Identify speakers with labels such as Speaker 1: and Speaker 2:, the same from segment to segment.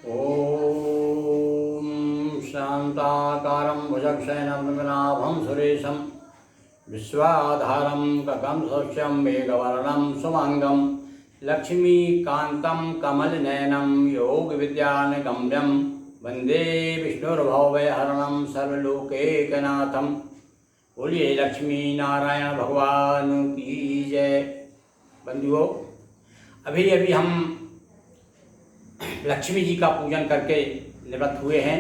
Speaker 1: ॐ शान्ताकारं भुजगशयनं पद्मनाभं सुरेशं विश्वाधारं गगनं सदृशं मेघवर्णं शुभांगं लक्ष्मीकान्तं कमलनयनं योगविद्यानिगम्यं वन्दे विष्णुर्भवभयहरणं सर्वलोकैकनाथं। बोलिए लक्ष्मी नारायण भगवान की जय। बंधुओं, अभी हम लक्ष्मी जी का पूजन करके निवृत्त हुए हैं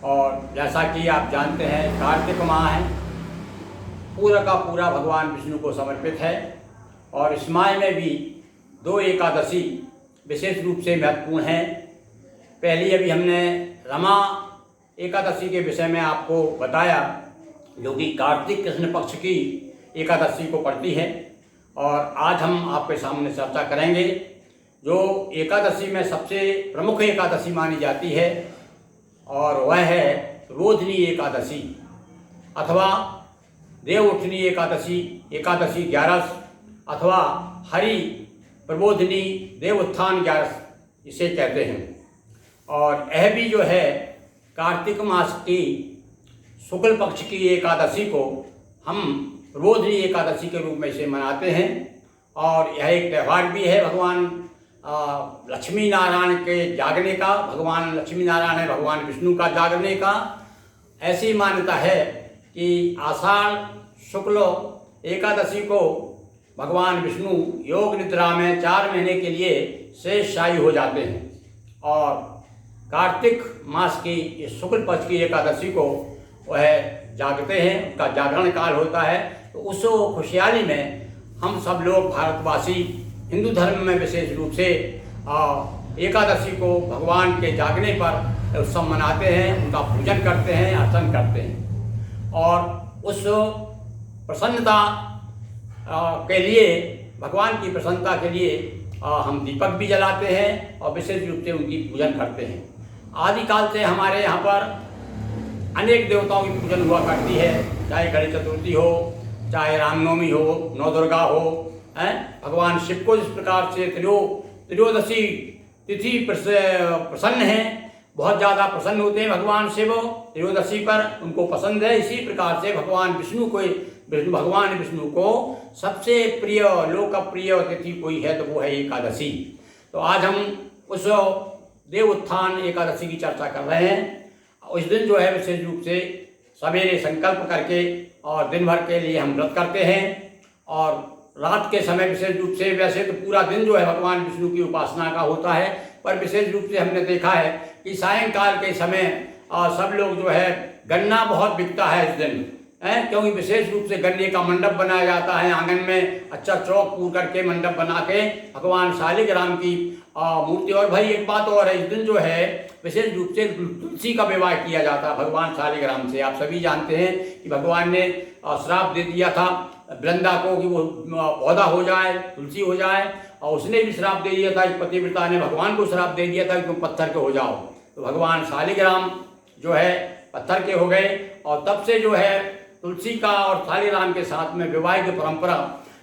Speaker 1: और जैसा कि आप जानते हैं कार्तिक माह है, पूरा का पूरा भगवान विष्णु को समर्पित है और इस माह में भी दो एकादशी विशेष रूप से महत्वपूर्ण हैं। पहली अभी हमने रमा एकादशी के विषय में आपको बताया, जो कि कार्तिक कृष्ण पक्ष की एकादशी को पड़ती है, और आज हम आपके सामने चर्चा करेंगे जो एकादशी में सबसे प्रमुख एकादशी मानी जाती है, और वह है रोहिणी एकादशी अथवा देवउठनी एकादशी, एकादशी 11 अथवा हरि प्रबोधिनी देवोत्थान 11 इसे कहते हैं। और यह भी जो है कार्तिक मास की शुक्ल पक्ष की एकादशी को हम रोहिणी एकादशी के रूप में इसे मनाते हैं, और यह एक त्यौहार भी है भगवान लक्ष्मी नारायण के जागने का। भगवान लक्ष्मी नारायण है भगवान विष्णु का जागने का। ऐसी मान्यता है कि आषाढ़ शुक्ल एकादशी को भगवान विष्णु योग निद्रा में 4 महीने के लिए शेषशायी हो जाते हैं, और कार्तिक मास की इस शुक्ल पक्ष की एकादशी को वह जागते हैं, उनका जागरण काल होता है। तो उस खुशहाली में हम सब लोग भारतवासी हिंदू धर्म में विशेष रूप से एकादशी को भगवान के जागने पर उत्सव मनाते हैं, उनका पूजन करते हैं, अर्चन करते हैं, और उस प्रसन्नता के लिए, भगवान की प्रसन्नता के लिए हम दीपक भी जलाते हैं और विशेष रूप से उनकी पूजन करते हैं। आदिकाल से हमारे यहाँ पर अनेक देवताओं की पूजन हुआ करती है, चाहे गणेश चतुर्थी हो, चाहे रामनवमी हो, नवदुर्गा हो। भगवान शिव को जिस प्रकार से त्रयोदशी तिथि प्रसन्न है, बहुत ज़्यादा प्रसन्न होते हैं भगवान शिव त्रयोदशी पर, उनको पसंद है। इसी प्रकार से भगवान विष्णु को सबसे प्रिय लोकप्रिय तिथि कोई है तो वो है एकादशी। तो आज हम उस देवोत्थान एकादशी की चर्चा कर रहे हैं। उस दिन जो है विशेष रूप से सवेरे संकल्प करके और दिन भर के लिए हम व्रत करते हैं, और रात के समय विशेष रूप से, वैसे तो पूरा दिन जो है भगवान विष्णु की उपासना का होता है, पर विशेष रूप से हमने देखा है कि सायंकाल के समय सब लोग जो है गन्ना बहुत बिकता है इस दिन, क्योंकि विशेष रूप से गन्ने का मंडप बनाया जाता है आंगन में, अच्छा चौक पूर करके मंडप बना के भगवान शालिग्राम की मूर्ति। और भाई एक बात और है, इस दिन जो है विशेष रूप से तुलसी का विवाह किया जाता है भगवान शालिग्राम से। आप सभी जानते हैं कि भगवान ने श्राप दे दिया था वृंदा को कि वो पौधा हो जाए, तुलसी हो जाए, और उसने भी श्राप दे दिया था, पतिव्रता ने भगवान को श्राप दे दिया था कि तुम पत्थर के हो जाओ। तो भगवान शालिग्राम जो है पत्थर के हो गए, और तब से जो है तुलसी का और शालिग्राम के साथ में विवाह की परंपरा,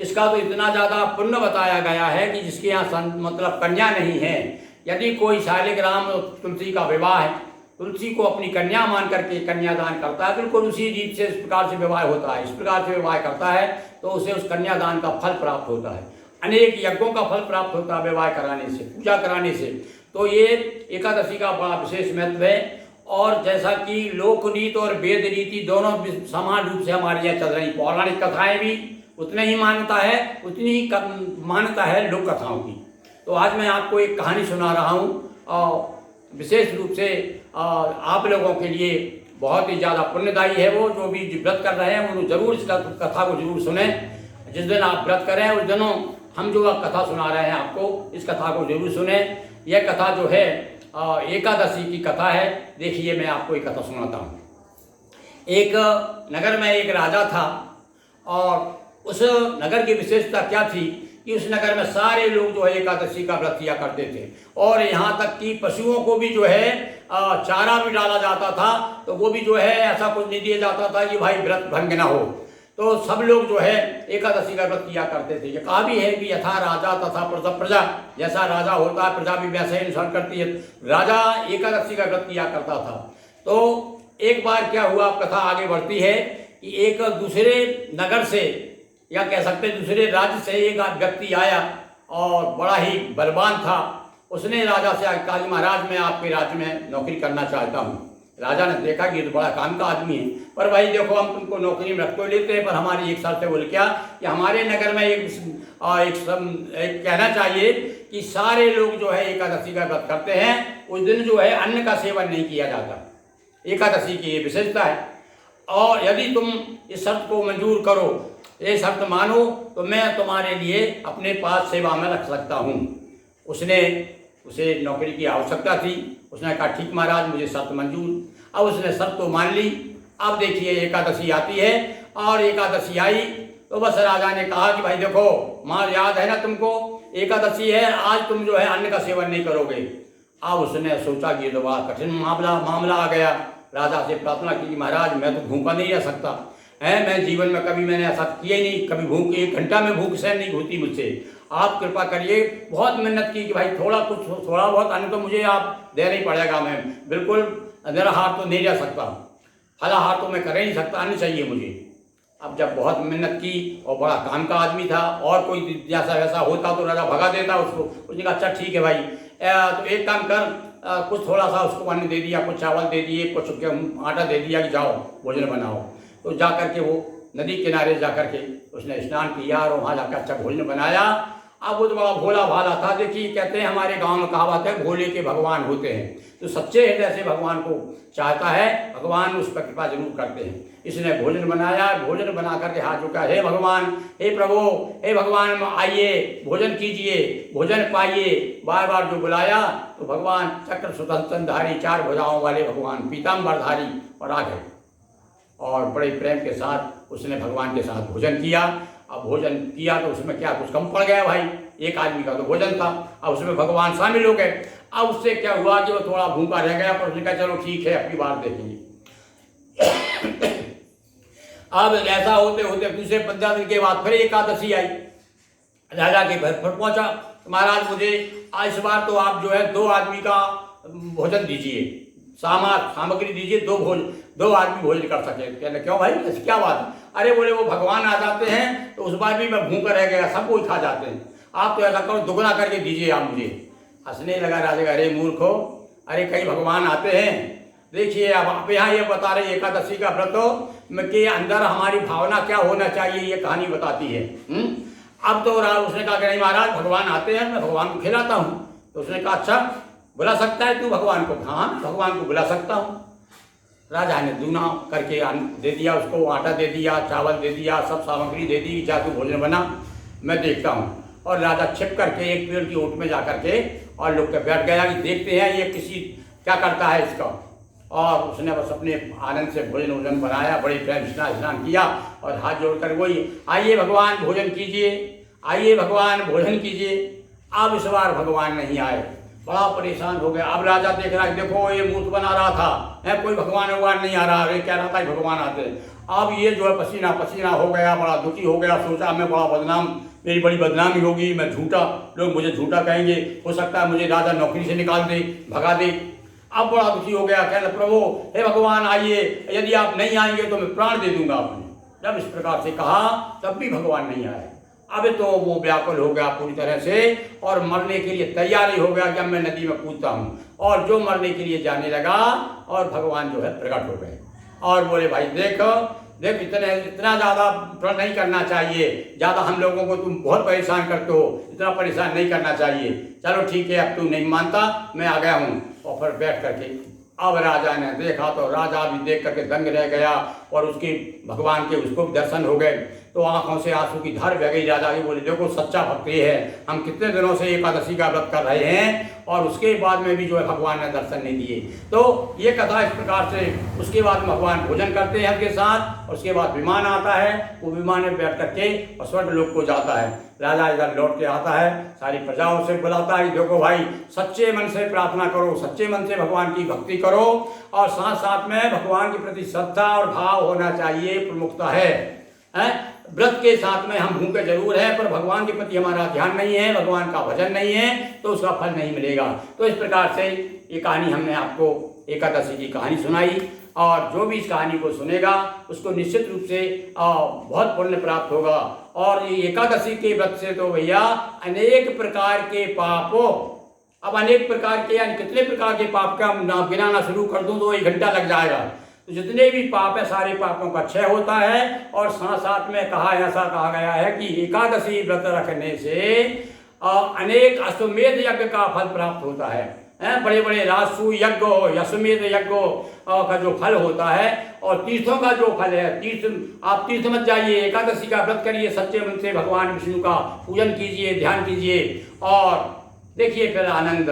Speaker 1: इसका तो इतना ज़्यादा पुण्य बताया गया है कि जिसके यहाँ मतलब कन्या नहीं है, यदि कोई शालिग्राम और तुलसी का विवाह है, तुलसी को अपनी कन्या मान करके कन्यादान करता है, बिल्कुल उसी रीत से इस प्रकार से विवाह होता है, इस प्रकार से विवाह करता है तो उसे उस कन्यादान का फल प्राप्त होता है। अनेक यज्ञों का फल प्राप्त होता है विवाह कराने से, पूजा कराने से। तो ये एकादशी का बड़ा विशेष महत्व है। और जैसा कि लोकनीति और वेद रीति दोनों समान रूप से हमारे यहाँ चल रही, पौराणिक कथाएं भी उतने ही मान्यता है, उतनी ही मान्यता है लोक कथाओं की। तो आज मैं आपको एक कहानी सुना रहा हूँ, और विशेष रूप से आप लोगों के लिए बहुत ही ज़्यादा पुण्यदायी है। वो जो भी व्रत कर रहे हैं वो जरूर इस कथा को जरूर सुने। जिस दिन आप व्रत करें उस दिनों हम जो कथा सुना रहे हैं आपको, इस कथा को जरूर सुने। यह कथा जो है एकादशी की कथा है। देखिए मैं आपको एक कथा सुनाता हूँ। एक नगर में एक राजा था, और उस नगर की विशेषता क्या थी कि उस नगर में सारे लोग जो है एकादशी का व्रत किया करते थे, और यहाँ तक कि पशुओं को भी जो है चारा भी डाला जाता था, तो वो भी जो है ऐसा कुछ नहीं दिया जाता था कि भाई व्रत भंग ना हो। तो सब लोग जो है एकादशी का व्रत किया करते थे। ये कहा भी है कि यथा राजा तथा प्रजा, जैसा राजा होता है प्रजा भी वैसे ही अनुसरण करती है। राजा एकादशी का व्रत किया करता था। तो एक बार क्या हुआ, कथा आगे बढ़ती है कि एक दूसरे नगर से या कह सकते दूसरे राज्य से एक व्यक्ति आया और बड़ा ही बलवान था। उसने राजा से कहा कि महाराज मैं आपके राज्य में नौकरी करना चाहता हूँ। राजा ने देखा कि ये तो बड़ा काम का आदमी है, पर भाई देखो हम तुमको नौकरी में रख तो लेते हैं, पर हमारी एक शर्त है। बोले क्या कि हमारे नगर में एक कहना चाहिए कि सारे लोग जो है एकादशी का व्रत करते हैं, उस दिन जो है अन्न का सेवन नहीं किया जाता। एकादशी की ये विशेषता है, और यदि तुम इस शर्त को मंजूर करो, ये शर्त मानो, तो मैं तुम्हारे लिए अपने पास सेवा में रख सकता हूँ। उसे नौकरी की आवश्यकता थी। उसने कहा ठीक महाराज मुझे शर्त मंजूर। अब उसने शर्त तो मान ली। अब देखिए एकादशी आती है, और एकादशी आई तो बस राजा ने कहा कि भाई देखो माँ याद है ना तुमको, एकादशी है, आज तुम जो है अन्न का सेवन नहीं करोगे। अब उसने सोचा कि ये तो बड़ा कठिन मामला आ गया। राजा से प्रार्थना की महाराज मैं तो भूखा नहीं रह सकता है, मैं जीवन में कभी मैंने ऐसा किया ही नहीं, कभी भूख 1 घंटा में भूख सहन नहीं होती मुझसे। आप कृपा करिए। बहुत मेहनत की कि भाई थोड़ा बहुत अन्न तो मुझे आप देना ही पड़ेगा, मैं बिल्कुल निराहार तो नहीं रह सकता, फलाहार तो मैं कर ही नहीं सकता, अन्न चाहिए मुझे। अब जब बहुत मेहनत की और बड़ा काम का आदमी था, और कोई जैसा वैसा होता तो राजा भगा देता उसको। उसने कहा अच्छा ठीक है भाई, तो एक काम कर, कुछ थोड़ा सा उसको अन्न दे दिया, कुछ चावल दे दिए, कुछ आटा दे दिया कि जाओ भोजन बनाओ। तो जा करके वो नदी किनारे जा करके उसने स्नान किया और वहाँ जाकर अच्छा भोजन बनाया। अब वो तो बड़ा भोला भाला था। देखिए कहते हैं हमारे गांव में कहावत है भोले के भगवान होते हैं। तो सच्चे हृदय से भगवान को चाहता है, भगवान उस पर कृपा जरूर करते हैं। इसने भोजन बनाया, भोजन बना करके हाथ झुका, हे भगवान, हे प्रभु, हे भगवान आइए भोजन कीजिए, भोजन पाइए। बार बार जो बुलाया तो भगवान चक्र सुदर्शनधारी 4 भुजाओं वाले भगवान पीताम्बरधारी और आ गए, और बड़े प्रेम के साथ उसने भगवान के साथ भोजन किया। अब भोजन किया तो उसमें क्या कुछ कम पड़ गया भाई, एक आदमी का तो भोजन था, अब उसमें भगवान शामिल हो गए। अब उससे क्या हुआ कि वो थोड़ा भूखा रह गया, पर उसने कहा चलो ठीक है अपनी बात देखेंगे। अब ऐसा होते होते दूसरे 15 दिन के बाद फिर एकादशी आई। राजा के घर पर पहुंचा, महाराज मुझे इस बार तो आप जो है 2 आदमी का भोजन दीजिए, सामग्री दीजिए, 2 आदमी भोजन कर सके। कहने क्यों भाई ऐसी क्या बात है? अरे बोले वो भगवान आ जाते हैं तो उस बार भी मैं भूखा रह गया, सब कोई खा जाते हैं, आप तो ऐसा करो दुगना करके दीजिए आप मुझे। हंसने लगा राजा, अरे मूर्खो, अरे कई भगवान आते हैं। देखिए अब आप यहाँ ये बता रहे एकादशी का व्रत के अंदर हमारी भावना क्या होना चाहिए, ये कहानी बताती है। अब तो उसने कहा कि नहीं महाराज भगवान आते हैं, मैं भगवान को खिलाता हूँ। तो उसने कहा अच्छा बुला सकता है तू भगवान को? हाँ भगवान को बुला सकता हूँ। राजा ने दूना करके दे दिया उसको, आटा दे दिया, चावल दे दिया, सब सामग्री दे दी, जा तू भोजन बना, मैं देखता हूँ। और राजा छिप करके एक पेड़ की ओट में जा करके और लोग के बैठ गया कि देखते हैं ये किसी क्या करता है इसका। और उसने बस अपने आनंद से भोजन बनाया, बड़े प्रेम स्नान किया और हाथ जोड़कर वही आइए भगवान भोजन कीजिए, आइए भगवान भोजन कीजिए। अब इस बार भगवान नहीं आए, बड़ा परेशान हो गया। अब राजा देख रहा है देखो ये मूर्ख बना रहा था, है कोई भगवान नहीं आ रहा, ये कह रहा था भगवान आते। अब ये जो है पसीना पसीना हो गया, बड़ा दुखी हो गया, सोचा मैं बड़ा बदनाम, मेरी बड़ी बदनामी होगी, मैं झूठा, लोग मुझे झूठा कहेंगे, हो सकता है मुझे राजा नौकरी से निकाल दे, भगा दे। अब बड़ा दुखी हो गया, कहने प्रभु हे भगवान आइए, यदि आप नहीं आएंगे तो मैं प्राण दे दूंगा आपने। जब इस प्रकार से कहा तब भी भगवान नहीं आए। अब तो वो व्याकुल हो गया पूरी तरह से और मरने के लिए तैयार ही हो गया कि अब मैं नदी में कूदता हूँ। और जो मरने के लिए जाने लगा और भगवान जो है प्रकट हो गए और बोले भाई देख इतना ज़्यादा प्रण नहीं करना चाहिए, ज़्यादा हम लोगों को तुम बहुत परेशान करते हो, इतना परेशान नहीं करना चाहिए। चलो ठीक है अब तू नहीं मानता, मैं आ गया हूँ। और फिर बैठ करके अब राजा ने देखा तो राजा भी देख करके दंग रह गया और उसके भगवान के उसको भी दर्शन हो गए तो आंखों से आंसू की धार बह गई। राजा की बोले देखो सच्चा भक्त ये है, हम कितने दिनों से एकादशी का व्रत कर रहे हैं और उसके बाद में भी जो है भगवान ने दर्शन नहीं दिए। तो ये कथा इस प्रकार से उसके बाद भगवान भोजन करते हैं उनके साथ और उसके बाद विमान आता है, वो विमान में बैठ करके और स्वर्ग लोक को जाता है। राजा इधर लौट के आता है, सारी प्रजाओं से बुलाता है देखो भाई सच्चे मन से प्रार्थना करो, सच्चे मन से भगवान की भक्ति करो और साथ साथ में भगवान के प्रति श्रद्धा और भाव होना चाहिए, प्रमुखता है। व्रत के साथ में हम भूखे जरूर हैं, पर भगवान के प्रति हमारा ध्यान नहीं है, भगवान का भजन नहीं है, तो उसका फल नहीं मिलेगा। तो इस प्रकार से ये कहानी हमने आपको एकादशी की कहानी सुनाई, और जो भी इस कहानी को सुनेगा उसको निश्चित रूप से बहुत पुण्य प्राप्त होगा। और ये एकादशी के व्रत से तो भैया अनेक प्रकार के पापों, अब अनेक प्रकार के यानी कितने प्रकार के पाप का ना गिनाना शुरू कर दूं तो 1 घंटा लग जाएगा। तो जितने भी पाप है सारे पापों का क्षय होता है। और साथ साथ में ऐसा कहा गया है कि एकादशी व्रत रखने से अनेक अश्वमेध यज्ञ का फल प्राप्त होता है। बड़े बड़े राजसूय यज्ञ, अश्वमेध यज्ञ का जो फल होता है, और तीर्थों का जो फल है, आप तीर्थ मत जाइए, एकादशी का व्रत करिए, सच्चे मन से भगवान विष्णु का पूजन कीजिए, ध्यान कीजिए, और देखिए फिर आनंद।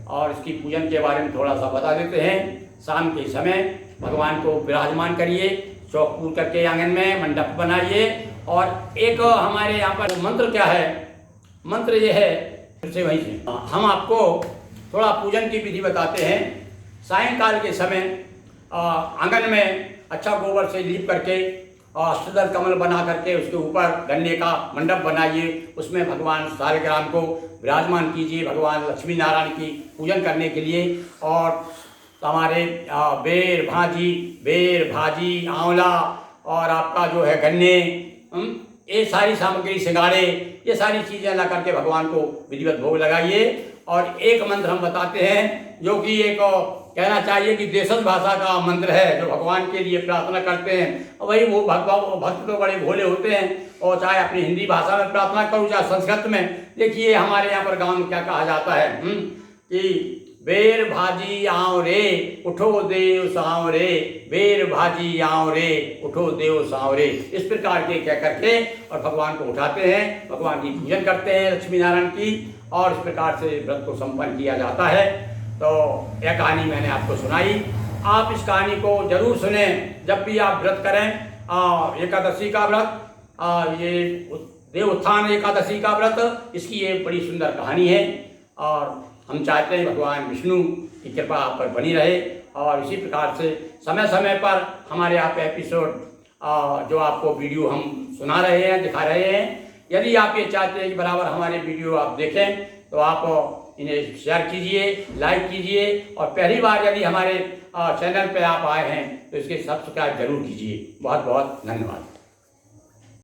Speaker 1: और इसकी पूजन के बारे में थोड़ा सा बता देते हैं। शाम के समय भगवान को विराजमान करिए, चौक पूर करके आंगन में मंडप बनाइए, और एक हमारे यहाँ पर मंत्र क्या है, मंत्र ये है, फिर से वहीं से हम आपको थोड़ा पूजन की विधि बताते हैं। सायंकाल के समय आंगन में अच्छा गोबर से लीप करके और अष्टदल कमल बना करके उसके ऊपर गन्ने का मंडप बनाइए, उसमें भगवान शालिग्राम को विराजमान कीजिए, भगवान लक्ष्मी नारायण की पूजन करने के लिए। और हमारे बेर भाजी आंवला और आपका जो है गन्ने, ये सारी सामग्री, सिंगाड़े, ये सारी चीज़ें ला करके भगवान को विधिवत भोग लगाइए। और एक मंत्र हम बताते हैं जो कि एक कहना चाहिए कि देशज भाषा का मंत्र है, जो भगवान के लिए प्रार्थना करते हैं। वही वो भक्त तो बड़े भोले होते हैं, और चाहे अपनी हिंदी भाषा में प्रार्थना करूँ चाहे संस्कृत में। देखिए हमारे यहाँ पर गाँव में क्या कहा जाता है कि बेर भाजी आँव रे उठो देव साँव रे, बेर भाजी आँव रे उठो देव साँव रे, इस प्रकार के कह करके और भगवान को उठाते हैं, भगवान की पूजन करते हैं, लक्ष्मी नारायण की, और इस प्रकार से व्रत को संपन्न किया जाता है। तो यह कहानी मैंने आपको सुनाई। आप इस कहानी को जरूर सुने जब भी आप व्रत करें। एकादशी का व्रत, ये देव उत्थान एकादशी का व्रत, इसकी ये बड़ी सुंदर कहानी है। और हम चाहते हैं भगवान विष्णु की कृपा आप पर बनी रहे, और इसी प्रकार से समय समय पर हमारे यहाँ पे एपिसोड जो आपको वीडियो हम सुना रहे हैं, दिखा रहे हैं। यदि आप ये चाहते हैं कि बराबर हमारे वीडियो आप देखें, तो आप इन्हें शेयर कीजिए, लाइक कीजिए, और पहली बार यदि हमारे चैनल पे आप आए हैं तो इसके सब्सक्राइब जरूर कीजिए। बहुत बहुत धन्यवाद।